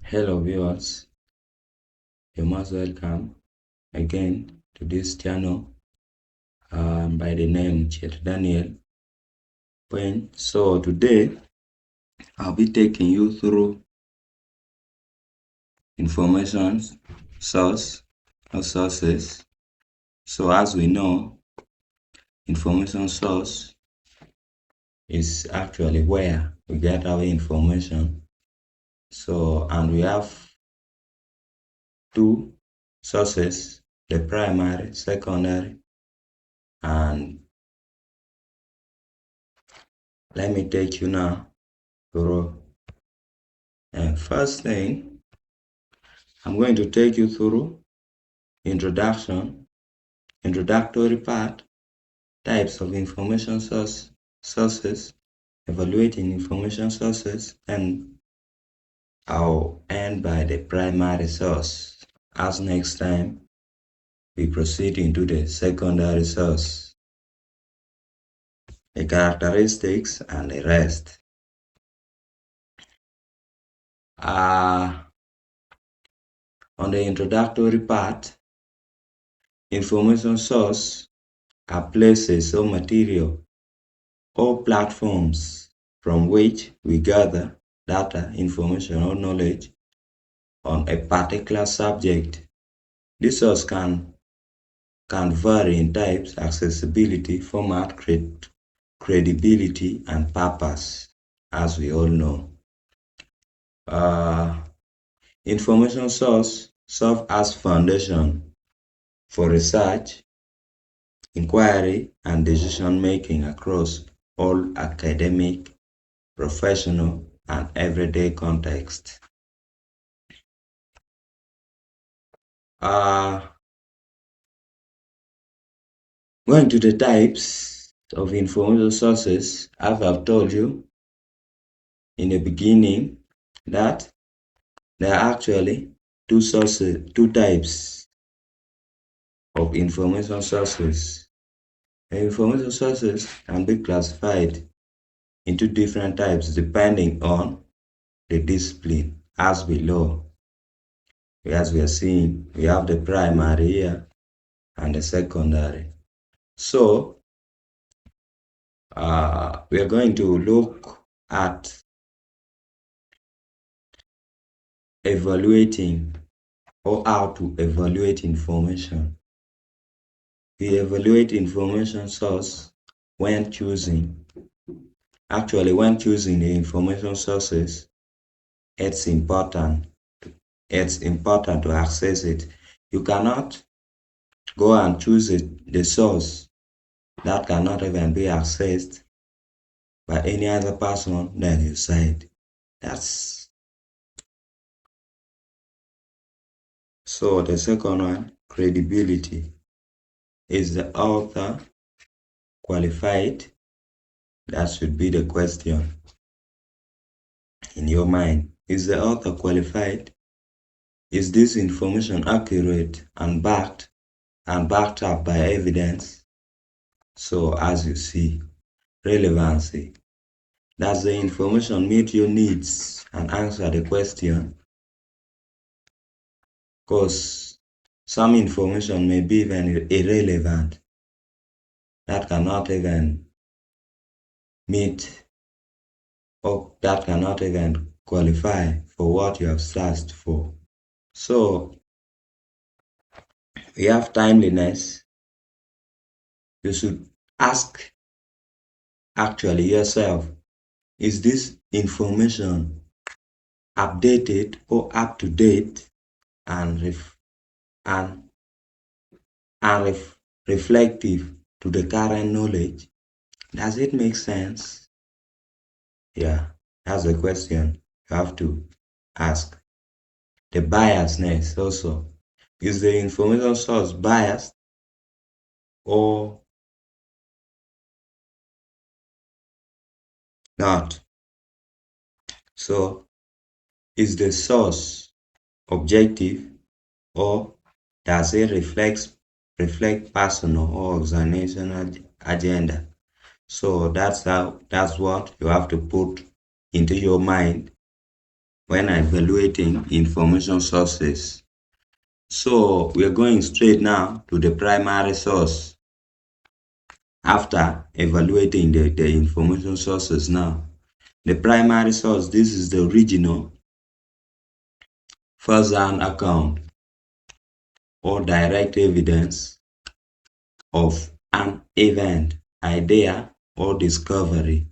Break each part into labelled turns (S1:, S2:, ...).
S1: Hello viewers, you're most welcome again to this channel by the name Chet Daniel Payne. So today I'll be taking you through information source or sources. So as we know, information source is actually where we get our information. So, and we have two sources, the primary, secondary, and let me take you now through. And first thing, I'm going to take you through introductory part, types of information sources, evaluating information sources, and I'll end by the primary source. As next time, we proceed into the secondary source, the characteristics, and the rest. On the introductory part, information source are places or material or platforms from which we gather data, information, or knowledge on a particular subject. This source can vary in types, accessibility, format, credibility, and purpose, as we all know. Information source serve as foundation for research, inquiry, and decision-making across all academic, professional, and everyday contexts. Going to the types of information sources, as I've told you in the beginning, that there are actually two types of information sources. The information sources can be classified into different types depending on the discipline, as below. As we are seeing, we have the primary here and the secondary. So, we are going to look at evaluating or how to evaluate information. We evaluate information source when choosing. Actually, when choosing the information sources, it's important to access it. You cannot go and choose the source that cannot even be accessed by any other person than your side. So the second one, credibility. Is the author qualified? That should be the question in your mind. Is the author qualified? Is this information accurate and backed up by evidence? So as you see, relevancy. Does the information meet your needs and answer the question? Because some information may be even irrelevant, that cannot even meet or that cannot even qualify for what you have searched for. So we have timeliness. You should ask actually yourself, is this information updated or up to date and reflective to the current knowledge? Does it make sense? Yeah, that's the question you have to ask. The biasness also. Is the information source biased or not? So, is the source objective or does it reflect personal or organizational agenda? So that's what you have to put into your mind when evaluating information sources. So we are going straight now to the primary source after evaluating the information sources now. The primary source, this is the original first-hand account or direct evidence of an event, idea, or discovery.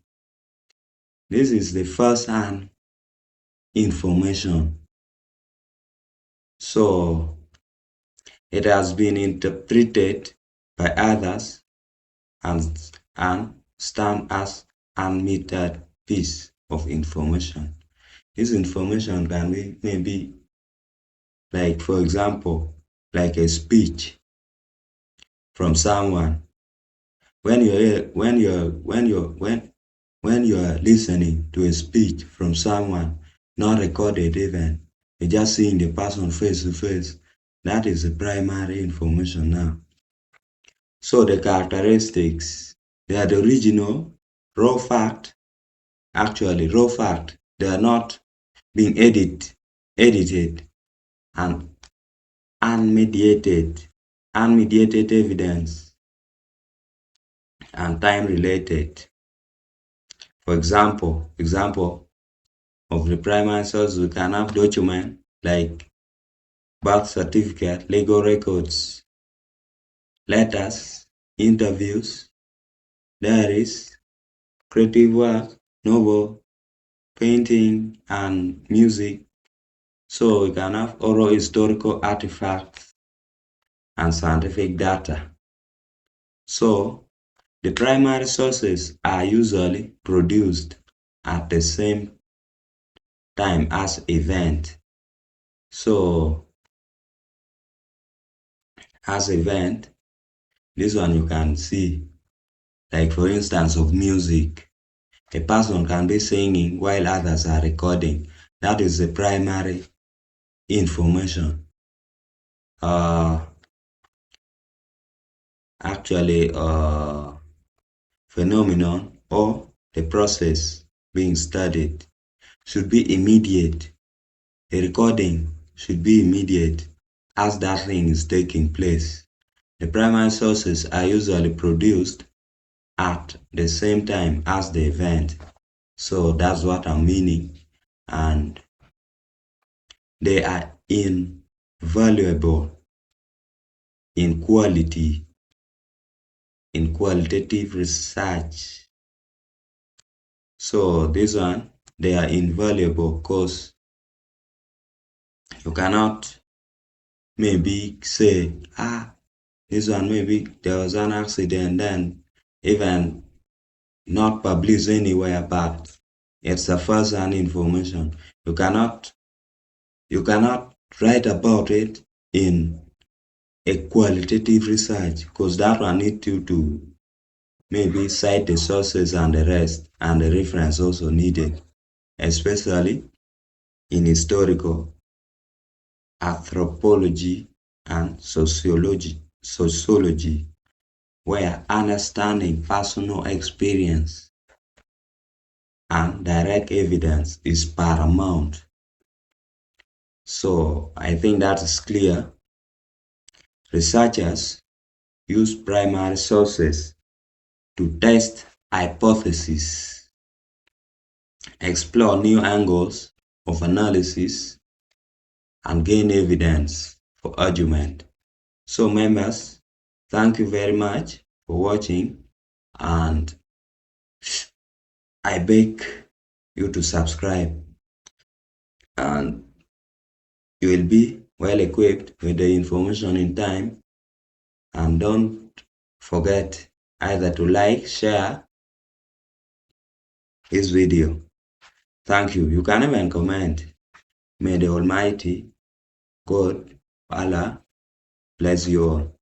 S1: This is the first-hand information. So it has been interpreted by others and stand as unmetered piece of information. This information can be maybe like, for example, like a speech from someone. When you're listening to a speech from someone, not recorded even, you're just seeing the person face to face. That is the primary information now. So the characteristics, they are the original raw fact. Actually, raw fact. They are not being edited and unmediated evidence and time related. For example of the primary source, we can have documents like birth certificate, legal records, letters, interviews, diaries, creative work, novel, painting, and music. So we can have oral historical artifacts and scientific data. So the primary sources are usually produced at the same time as event. So as event, this one you can see, like for instance of music, a person can be singing while others are recording. That is the primary information. Phenomenon or the process being studied should be immediate. A recording should be immediate as that thing is taking place. The primary sources are usually produced at the same time as the event. So that's what I'm meaning. And they are invaluable in qualitative research. So this one, they are invaluable because you cannot maybe say, this one maybe there was an accident, then even not published anywhere, but it's a first-hand information. You cannot write about it in a qualitative research, because that one need you to maybe cite the sources and the rest, and the reference also needed, especially in historical, anthropology, and sociology, where understanding personal experience and direct evidence is paramount. So I think that is clear. Researchers use primary sources to test hypotheses, explore new angles of analysis, and gain evidence for argument. So members, thank you very much for watching, and I beg you to subscribe, and you will be well equipped with the information in time. And don't forget either to like, share this video. Thank you. You can even comment. May the Almighty God, Allah, bless you all.